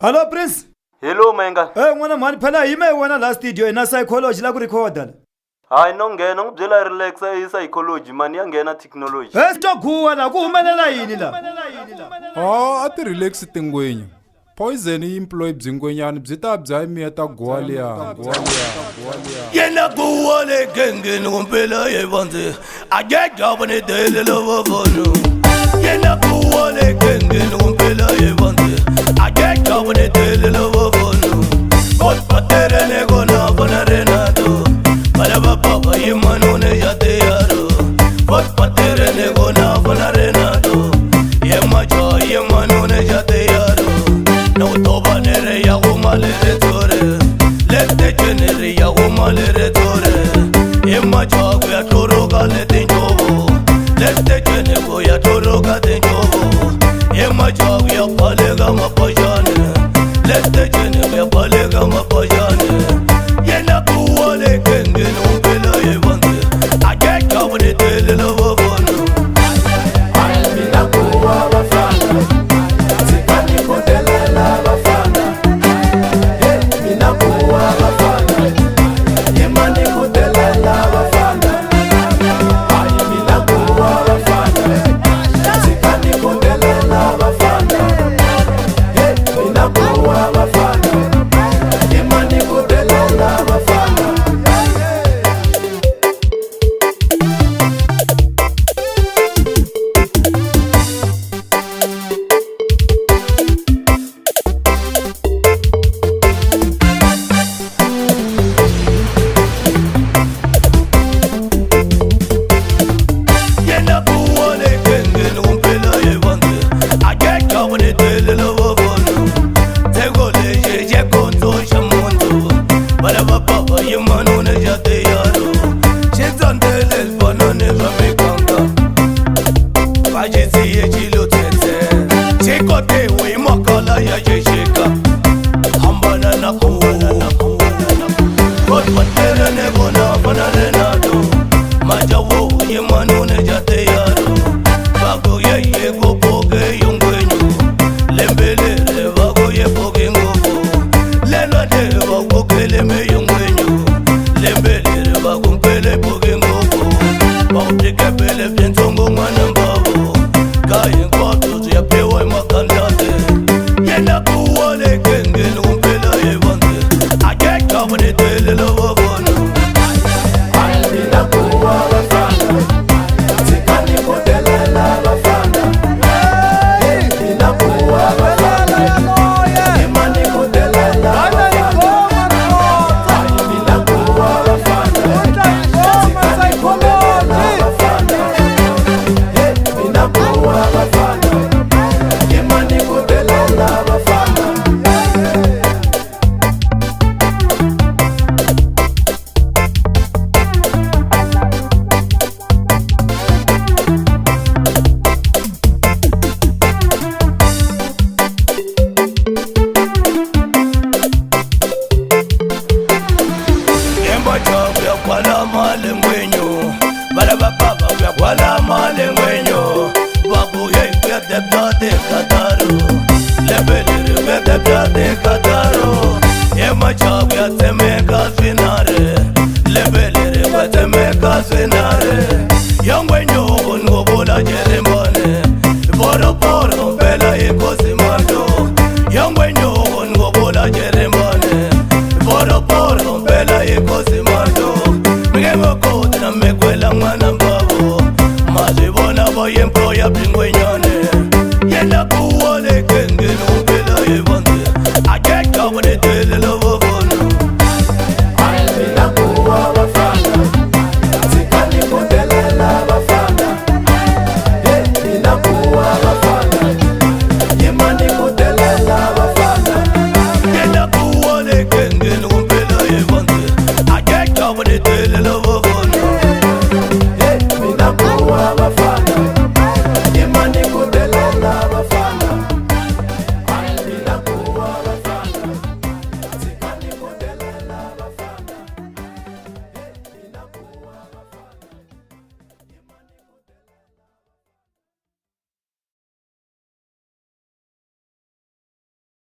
Hello Prince. Hello Menga. N'wana mani phela yime wena la studio ina psychology la ku recorda la. Hayi nongena ngibyela relax psychology mani yangena technology. Sitoguwa la ku humelela yini la? A ti relax tingwenya. Poison yi employ bzingwenyana byi ta bya imiya ta guwa liya. Yena guwa le gengeni kumpela yevanze. Ajeja bane dele lovavono. Yena guwa le gengeni kumpela yevanze. Ajeja bane dele lovavono. Kot patere ne gona bana renato. Bala baba yimano ne jate yaro. Kot patere ne gona bana renato. Yemano ne jate yaro. No toba nere ya umalere tore. Lete genere ya umalere tore. Emma chagu ya toro gale tenjobo. Lete genego ya toro ga tenjobo. Emma chagu ya palega mapajane. Lete genego ya palega mapajane. Yena kuwale kenge numbela yevande. Aje kabane tele lovavono. Mina kuwa bafana. Sikani kotelela bafana. Mina kuwa bafana. Yemani kotelela bafana. Mina kuwa bafana. Sikani kotelela bafana. Mina kuwa bafana. Yemani kotelela bafana. Yena kuwale kenge numpela yevande. Aje kabane tele lovavono. Tegole jeje konto shamonto. Bala baba yemano ne jate yaro. Shezandele banane ramekanga. Bajezi ye chilo tete. Chikote we makala ya jeshika. Hambana na kuwana. Kot patere ne gona bana renado. Majawo yemano ne jate yaro. Bago ye go poge yongwenyo. Lembele bago ye poge ngogo. Lena de bago kele me yongwenyo. Lembele bago kele poge ngogo. Bago teke bele